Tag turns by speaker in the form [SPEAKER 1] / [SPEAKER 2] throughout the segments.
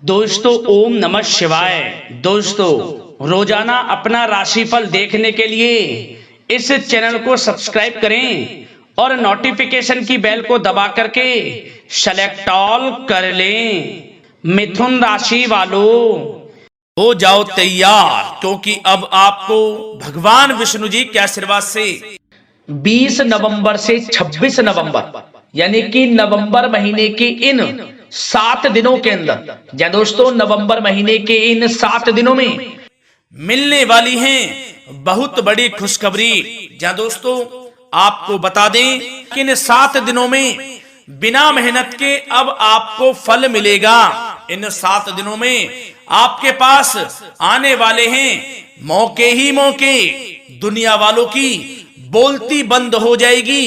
[SPEAKER 1] दोस्तों ओम नमः शिवाय। दोस्तों रोजाना अपना राशिफल देखने के लिए इस चैनल को सब्सक्राइब करें और नोटिफिकेशन की बेल को दबा करके सेलेक्ट ऑल कर लें। मिथुन राशि वालों
[SPEAKER 2] हो जाओ तैयार, क्योंकि अब आपको भगवान विष्णु जी के आशीर्वाद से
[SPEAKER 1] 20 नवंबर से 26 नवंबर यानी कि नवंबर महीने की इन 7 दिनों के अंदर, या दोस्तों नवंबर महीने के इन 7 दिनों में
[SPEAKER 2] मिलने वाली हैं बहुत बड़ी खुशखबरी। जहां दोस्तों आपको बता दें कि इन 7 दिनों में बिना मेहनत के अब आपको फल मिलेगा। इन 7 दिनों में आपके पास आने वाले हैं मौके ही मौके। दुनिया वालों की बोलती बंद हो जाएगी।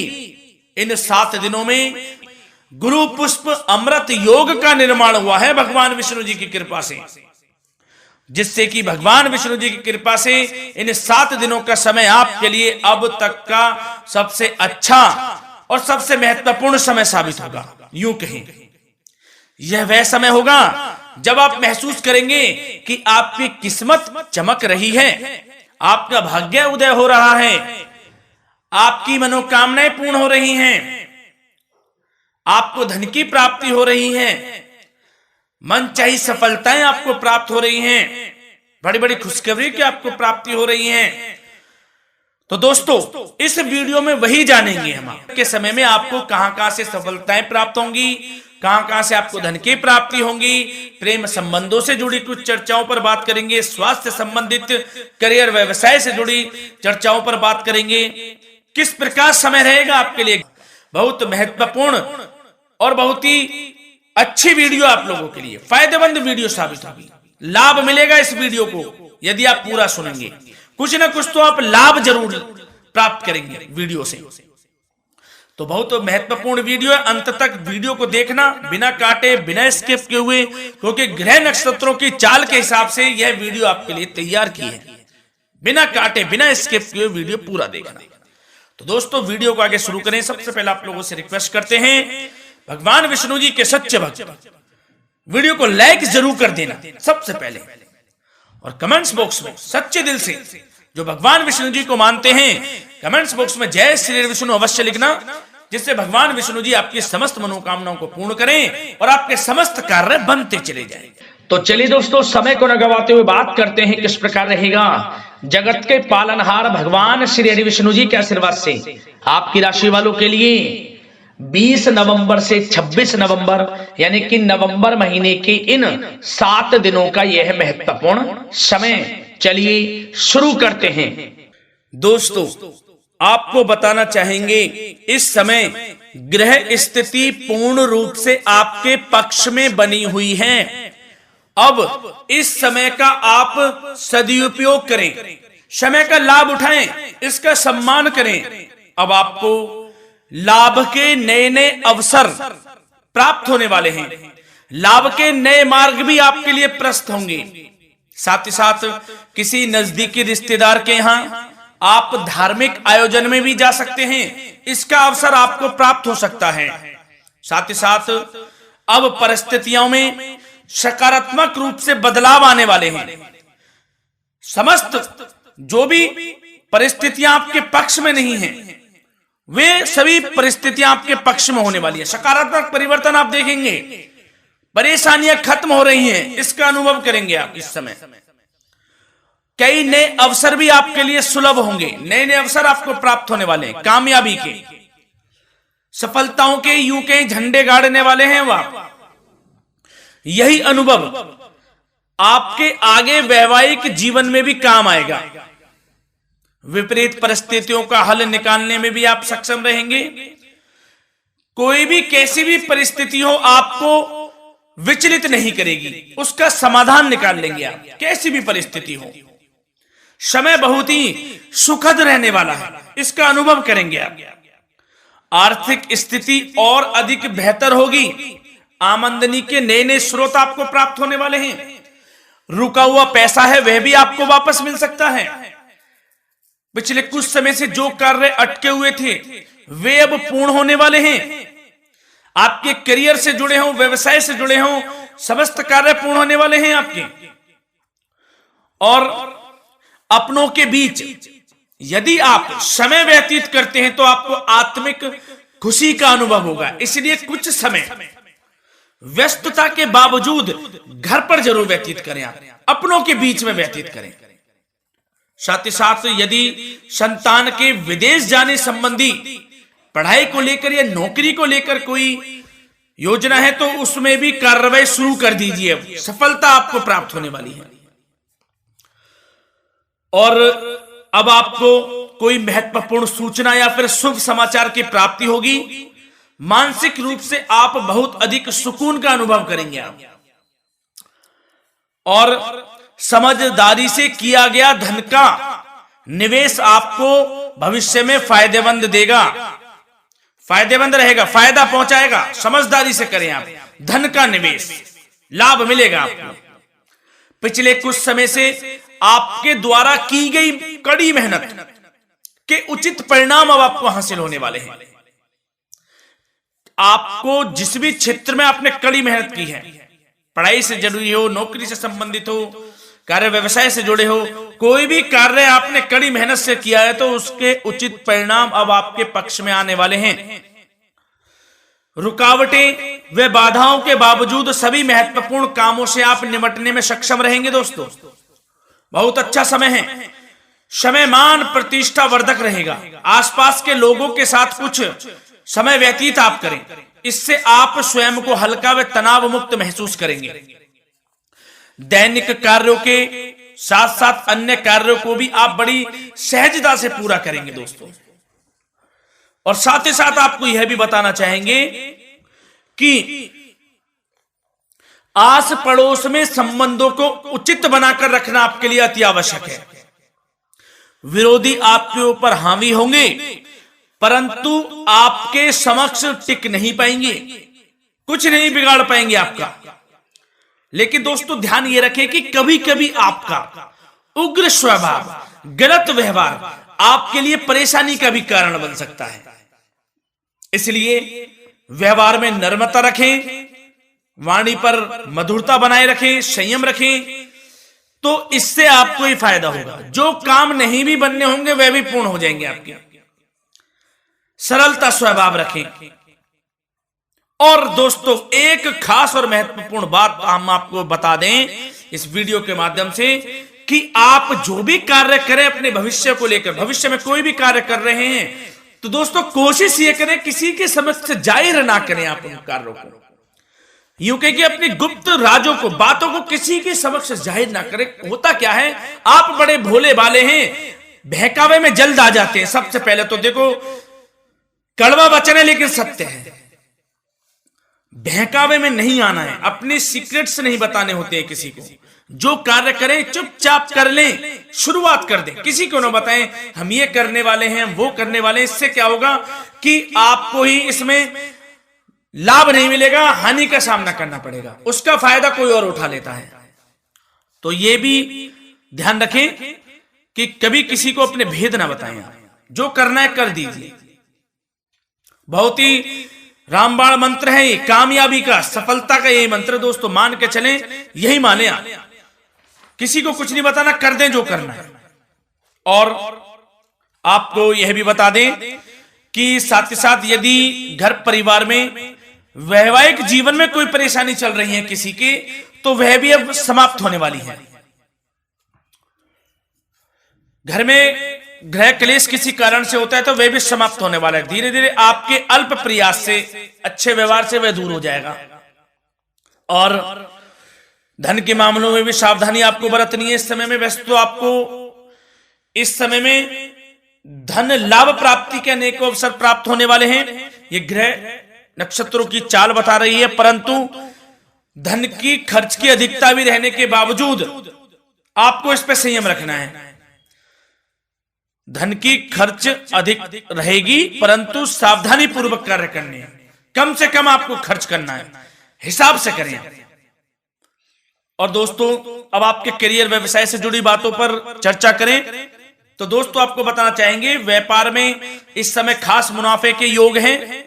[SPEAKER 2] इन 7 दिनों में गुरु पुष्प अमृत योग का निर्माण हुआ है भगवान विष्णु जी की कृपा से, जिससे कि भगवान विष्णु जी की कृपा से इन 7 दिनों का समय आपके लिए अब तक का सबसे अच्छा और सबसे महत्वपूर्ण समय साबित होगा। यूं कहें यह वह समय होगा जब आप महसूस करेंगे कि आपकी किस्मत चमक रही है, आपका भाग्य उदय हो रहा है, आपकी मनोकामनाएं पूर्ण हो रही हैं, आपको धन की प्राप्ति हो रही है, मनचाही सफलताएं आपको प्राप्त हो रही हैं, बड़ी बड़ी खुशखबरी की आपको प्राप्ति हो रही है। तो दोस्तों इस वीडियो में वही जानेंगे हम के समय में आपको कहां से सफलताएं प्राप्त होंगी, कहां से आपको धन की प्राप्ति होंगी, प्रेम संबंधों से जुड़ी कुछ चर्चाओं पर बात करेंगे, स्वास्थ्य संबंधित करियर व्यवसाय से जुड़ी चर्चाओं पर बात करेंगे। किस प्रकार समय रहेगा आपके लिए, बहुत महत्वपूर्ण और बहुत ही अच्छी वीडियो आप लोगों के लिए फायदेमंद वीडियो साबित होगी। लाभ मिलेगा इस वीडियो को यदि आप पूरा सुनेंगे, कुछ ना कुछ तो आप लाभ जरूर प्राप्त करेंगे वीडियो से। तो बहुत महत्वपूर्ण वीडियो है, अंत तक वीडियो को देखना बिना काटे बिना स्किप किए हुए, क्योंकि ग्रह नक्षत्रों की चाल के हिसाब से यह वीडियो आपके लिए तैयार की है। बिना काटे बिना स्किप किए वीडियो पूरा देखना। तो दोस्तों वीडियो को आगे शुरू करें। सबसे पहले आप लोगों से रिक्वेस्ट करते हैं, भगवान विष्णु जी के सच्चे भक्त वीडियो को लाइक जरूर कर देना सबसे पहले, और कमेंट्स बॉक्स में सच्चे दिल से जो भगवान विष्णु जी को मानते हैं कमेंट्स बॉक्स में जय श्री विष्णु अवश्य लिखना, जिससे भगवान विष्णु जी आपकी समस्त मनोकामनाओं को पूर्ण करें और आपके समस्त कार्य बनते चले जाएं।
[SPEAKER 1] तो चलिए दोस्तों समय को न गवाते हुए बात करते हैं किस प्रकार रहेगा जगत के पालनहार भगवान श्री हरि विष्णु जी के आशीर्वाद से आपकी राशि वालों के लिए 20 नवंबर से 26 नवंबर यानी कि नवंबर महीने के इन 7 दिनों का यह महत्वपूर्ण समय। चलिए शुरू करते हैं।
[SPEAKER 2] दोस्तों आपको बताना चाहेंगे इस समय ग्रह स्थिति पूर्ण रूप से आपके पक्ष में बनी हुई है। अब इस समय का आप सदुपयोग करें, समय का लाभ उठाएं, इसका सम्मान करें। अब आपको लाभ के नए नए अवसर प्राप्त होने वाले हैं, लाभ के नए मार्ग भी आपके लिए प्रशस्त होंगे। साथ ही साथ किसी नजदीकी रिश्तेदार के यहां आप धार्मिक आयोजन में भी जा सकते हैं, इसका अवसर आपको प्राप्त हो सकता है। साथ ही साथ अब परिस्थितियों में सकारात्मक रूप से बदलाव आने वाले हैं। समस्त जो भी परिस्थितियां आपके पक्ष में नहीं हैं, वे सभी परिस्थितियां आपके पक्ष में होने वाली है। सकारात्मक परिवर्तन आप देखेंगे, परेशानियां खत्म हो रही हैं, इसका अनुभव करेंगे आप इस समय। कई नए अवसर भी आपके लिए सुलभ होंगे, नए नए अवसर आपको प्राप्त होने वाले हैं, कामयाबी के, सफलताओं के, यूं के झंडे गाड़ने वाले हैं वह। यही अनुभव आपके आगे वैवाहिक जीवन में भी काम आएगा। विपरीत परिस्थितियों का हल निकालने में भी आप सक्षम रहेंगे। कोई भी कैसी भी परिस्थिति हो आपको विचलित नहीं करेगी, उसका समाधान निकाल लेंगे आप, कैसी भी परिस्थिति हो। समय बहुत ही सुखद रहने वाला है, इसका अनुभव करेंगे आप। आर्थिक स्थिति और अधिक बेहतर होगी, आमदनी के नए नए स्रोत आपको प्राप्त होने वाले हैं। रुका हुआ पैसा है वह भी आपको वापस मिल सकता है। पिछले कुछ समय से जो कार्य अटके हुए थे वे अब पूर्ण होने वाले हैं। आपके करियर से जुड़े हों, व्यवसाय से जुड़े हों, समस्त कार्य पूर्ण होने वाले हैं आपके। और अपनों के बीच यदि आप समय व्यतीत करते हैं तो आपको आत्मिक खुशी का अनुभव होगा। इसलिए कुछ समय व्यस्तता के बावजूद घर पर जरूर व्यतीत करें, आप अपनों के बीच में व्यतीत करें। साथ ही साथ यदि संतान के विदेश जाने संबंधी पढ़ाई को लेकर या नौकरी को लेकर कोई योजना है तो उसमें भी कार्रवाई शुरू कर दीजिए, सफलता आपको प्राप्त होने वाली है। और अब आपको कोई महत्वपूर्ण सूचना या फिर शुभ समाचार की प्राप्ति होगी। मानसिक रूप से आप बहुत अधिक सुकून का अनुभव करेंगे आप। और समझदारी से किया गया धन का निवेश आपको भविष्य में फायदेमंद देगा, फायदेमंद रहेगा, फायदा पहुंचाएगा। समझदारी से करें आप, धन का निवेश लाभ मिलेगा आपको। पिछले कुछ समय से आपके द्वारा की गई कड़ी मेहनत के उचित परिणाम अब आपको हासिल होने वाले हैं। आपको जिस भी क्षेत्र में आपने कड़ी मेहनत की है, पढ़ाई से जुड़ी हो, नौकरी से संबंधित हो, कार्य व्यवसाय से जुड़े हो, कोई भी कार्य आपने कड़ी मेहनत से किया है तो उसके उचित परिणाम अब आपके पक्ष में आने वाले हैं। रुकावटें व बाधाओं के बावजूद सभी महत्वपूर्ण कामों से आप निपटने में सक्षम रहेंगे। दोस्तों बहुत अच्छा समय है, समय मान प्रतिष्ठा वर्धक रहेगा। आसपास के लोगों के साथ कुछ समय व्यतीत आप करें, इससे आप स्वयं को हल्का व तनाव मुक्त महसूस करेंगे। दैनिक कार्यों के साथ साथ अन्य कार्यों को भी आप बड़ी सहजता से पूरा करेंगे दोस्तों। और साथ ही साथ आपको यह भी बताना चाहेंगे कि आस पड़ोस में संबंधों को उचित बनाकर रखना आपके लिए अति आवश्यक है। विरोधी आपके ऊपर हावी होंगे परंतु आपके समक्ष टिक नहीं पाएंगे, कुछ नहीं बिगाड़ पाएंगे आपका। लेकिन दोस्तों ध्यान ये रखें कि कभी कभी आपका उग्र स्वभाव, गलत व्यवहार आपके लिए परेशानी का भी कारण बन सकता है। इसलिए व्यवहार में नम्रता रखें, वाणी पर मधुरता बनाए रखें, संयम रखें, तो इससे आपको ही फायदा होगा। जो काम नहीं भी बनने होंगे वह भी पूर्ण हो जाएंगे आपके। सरलता स्वभाव रखें। और दोस्तों एक खास और महत्वपूर्ण बात हम आपको बता दें इस वीडियो के माध्यम से कि आप जो भी कार्य करें अपने भविष्य को लेकर, भविष्य में कोई भी कार्य कर रहे हैं तो दोस्तों कोशिश ये करें किसी के समक्ष जाहिर ना करें आप उन कार्यों को। यूं कह कि अपनी गुप्त राजों को, बातों को किसी के समक्ष जाहिर ना करें। होता क्या है, आप बड़े भोले भाले हैं, बहकावे में जल्द आ जाते हैं। सबसे पहले तो देखो कड़वा वचन है लेकिन सत्य है, बहकावे में नहीं आना है, अपने सीक्रेट्स नहीं बताने होते हैं किसी को। जो कार्य करें चुपचाप कर लें, शुरुआत कर दें, किसी को ना बताएं हम ये करने वाले हैं, वो करने वाले हैं। इससे क्या होगा कि आपको ही इसमें लाभ नहीं मिलेगा, हानि का सामना करना पड़ेगा, उसका फायदा कोई और उठा लेता है। तो ये भी ध्यान रखें कि कभी किसी को अपने भेद ना बताएं, जो करना है कर दीजिए। बहुत ही रामबाण मंत्र है ये, कामयाबी का, सफलता का यही मंत्र दोस्तों, मान के चलें, यही माने आप। किसी को कुछ नहीं बताना, कर दें जो करना है। और आपको यह भी बता दें कि साथ ही साथ यदि घर परिवार में वैवाहिक जीवन में कोई परेशानी चल रही है किसी के, तो वह भी अब समाप्त होने वाली है। घर में गृह क्लेश किसी कारण से होता है तो वह भी समाप्त होने वाला है। धीरे धीरे आपके अल्प प्रयास से, अच्छे व्यवहार से वह दूर हो जाएगा। और धन के मामलों में भी सावधानी आपको बरतनी है इस समय में। वैसे तो आपको इस समय में धन लाभ प्राप्ति के अनेक अवसर प्राप्त होने वाले हैं, ये ग्रह नक्षत्रों की चाल बता रही है। परंतु धन की खर्च की अधिकता भी रहने के बावजूद आपको इस पर संयम रखना है। धन की खर्च अधिक रहेगी परंतु सावधानी पूर्वक कार्य करने हैं, कम से कम आपको खर्च करना है, हिसाब से करें। और दोस्तों अब आपके करियर व्यवसाय से जुड़ी बातों पर चर्चा करें तो दोस्तों आपको बताना चाहेंगे व्यापार में इस समय खास मुनाफे के योग हैं।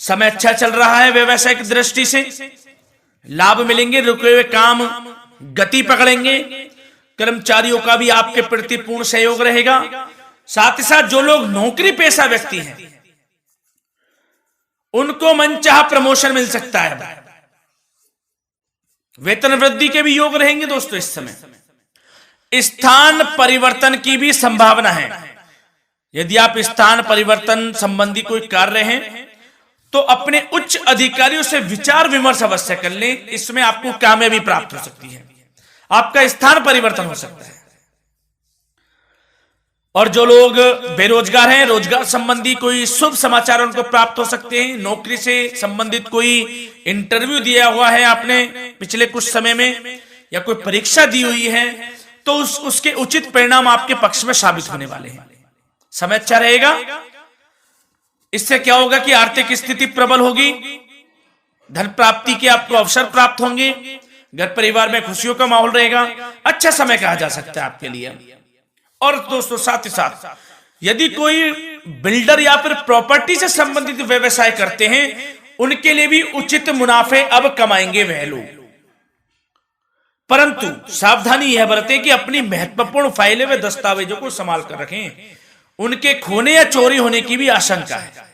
[SPEAKER 2] समय अच्छा चल रहा है व्यवसायिक दृष्टि से, लाभ मिलेंगे, रुके हुए काम गति पकड़ेंगे, कर्मचारियों का भी आपके प्रति पूर्ण सहयोग रहेगा। साथ ही साथ जो लोग नौकरी पेशा व्यक्ति हैं उनको मनचाहा प्रमोशन मिल सकता है, वेतन वृद्धि के भी योग रहेंगे दोस्तों। इस समय स्थान परिवर्तन की भी संभावना है। यदि आप स्थान परिवर्तन संबंधी कोई कार्य हैं तो अपने उच्च अधिकारियों से विचार विमर्श अवश्य कर लें, इसमें आपको कामयाबी प्राप्त हो सकती है, आपका स्थान परिवर्तन हो सकता है। और जो लोग बेरोजगार हैं, रोजगार संबंधी कोई शुभ समाचार उनको प्राप्त हो सकते हैं। नौकरी से संबंधित कोई इंटरव्यू दिया हुआ है आपने पिछले कुछ समय में, या कोई परीक्षा दी हुई है, तो उसके उचित परिणाम आपके पक्ष में साबित होने वाले हैं। समय अच्छा रहेगा। इससे क्या होगा कि आर्थिक स्थिति प्रबल होगी, धन प्राप्ति के आपको अवसर प्राप्त होंगे, घर परिवार में खुशियों का माहौल रहेगा। अच्छा समय कहा जा सकता है आपके लिए। और दोस्तों साथ ही साथ यदि कोई बिल्डर या फिर प्रॉपर्टी से संबंधित व्यवसाय करते हैं, उनके लिए भी उचित मुनाफे अब कमाएंगे वह लोग। परंतु सावधानी यह बरतें कि अपनी महत्वपूर्ण फाइलें व दस्तावेजों को संभाल कर रखें, उनके खोने या चोरी होने की भी आशंका है।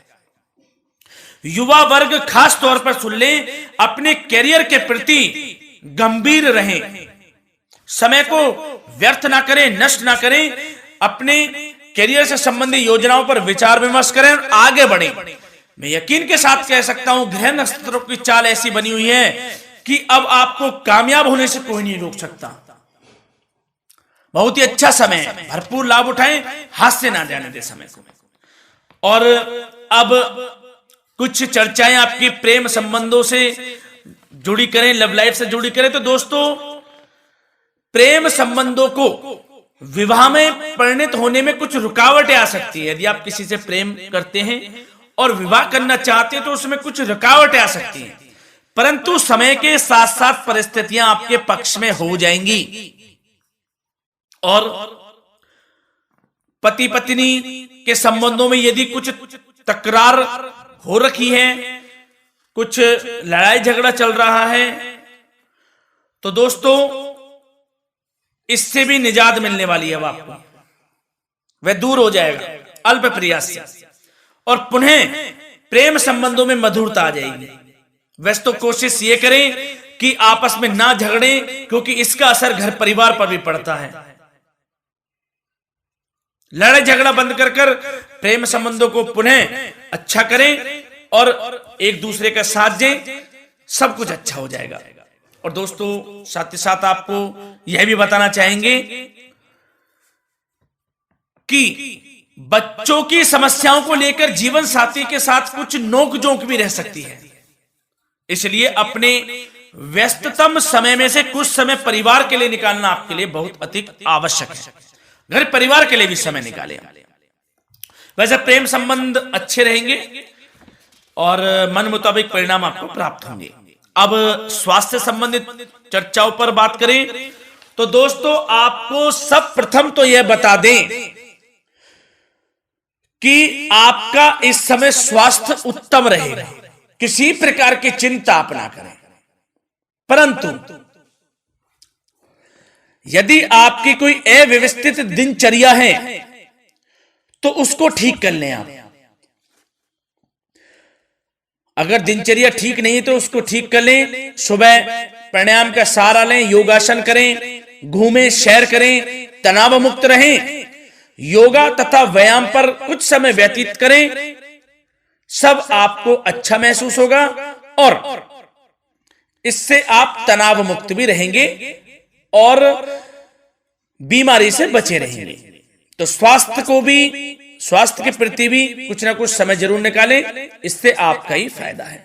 [SPEAKER 2] युवा वर्ग खास तौर पर सुन लें, अपने कैरियर के प्रति गंभीर रहें, समय को व्यर्थ ना करें, नष्ट ना करें, अपने कैरियर से संबंधित योजनाओं पर विचार विमर्श करें और आगे बढ़ें। मैं यकीन के साथ कह सकता हूं, ग्रह नक्षत्रों की चाल ऐसी बनी हुई है कि अब आपको कामयाब होने से कोई नहीं रोक सकता। बहुत ही अच्छा समय है, भरपूर लाभ उठाएं, हाथ से ना जाने दे समय को। और अब कुछ चर्चाएं आपकी प्रेम संबंधों से जुड़ी करें, लव लाइफ से जुड़ी करें। तो दोस्तों प्रेम संबंधों को विवाह में परिणत होने में कुछ रुकावटें आ सकती है। यदि आप किसी से प्रेम करते हैं और विवाह करना चाहते हैं तो उसमें कुछ रुकावटें आ सकती हैं, परंतु समय के साथ साथ परिस्थितियां आपके पक्ष में हो जाएंगी। और पति पत्नी के संबंधों में यदि कुछ तकरार हो रखी है, कुछ लड़ाई झगड़ा चल रहा है, तो दोस्तों इससे भी निजात मिलने वाली है। अब आपको वह दूर हो जाएगा अल्प प्रयास से, और पुनः प्रेम संबंधों में मधुरता आ जाएगी। वैसे तो कोशिश ये करें कि आपस में ना झगड़ें, क्योंकि इसका असर घर परिवार पर भी पड़ता है। लड़ाई झगड़ा बंद कर कर प्रेम संबंधों को पुनः अच्छा करें और एक दूसरे का साथ दें, सब कुछ अच्छा हो जाएगा। और दोस्तों साथ ही साथ आपको यह भी बताना चाहेंगे कि बच्चों की समस्याओं को लेकर जीवन साथी के साथ कुछ नोकझोंक भी रह सकती है, इसलिए अपने व्यस्ततम समय में से कुछ समय परिवार के लिए निकालना आपके लिए बहुत अधिक आवश्यक है। घर परिवार के लिए भी समय निकालें। वैसे प्रेम संबंध अच्छे रहेंगे और मन मुताबिक परिणाम आपको प्राप्त होंगे। अब स्वास्थ्य संबंधित चर्चाओं पर बात करें तो दोस्तों आपको सब प्रथम तो यह बता दें कि आपका इस समय स्वास्थ्य उत्तम रहेगा, किसी प्रकार की चिंता आप ना करें। परंतु यदि आपकी कोई अव्यवस्थित दिनचर्या है तो उसको ठीक कर लें आप। अगर दिनचर्या ठीक नहीं तो उसको ठीक कर लें। सुबह प्राणायाम का सहारा लें, योगासन करें, घूमें, सैर करें, तनाव मुक्त रहें, योगा तथा व्यायाम पर कुछ समय व्यतीत करें। सब आपको अच्छा महसूस होगा और इससे आप तनाव मुक्त भी रहेंगे और बीमारी से बचे रहेंगे। तो स्वास्थ्य के प्रति भी कुछ ना कुछ समय जरूर निकालें, इससे आपका ही फायदा है।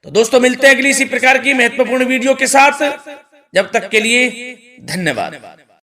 [SPEAKER 2] तो दोस्तों मिलते हैं अगली इसी प्रकार की महत्वपूर्ण वीडियो के साथ। जब तक के लिए धन्यवाद।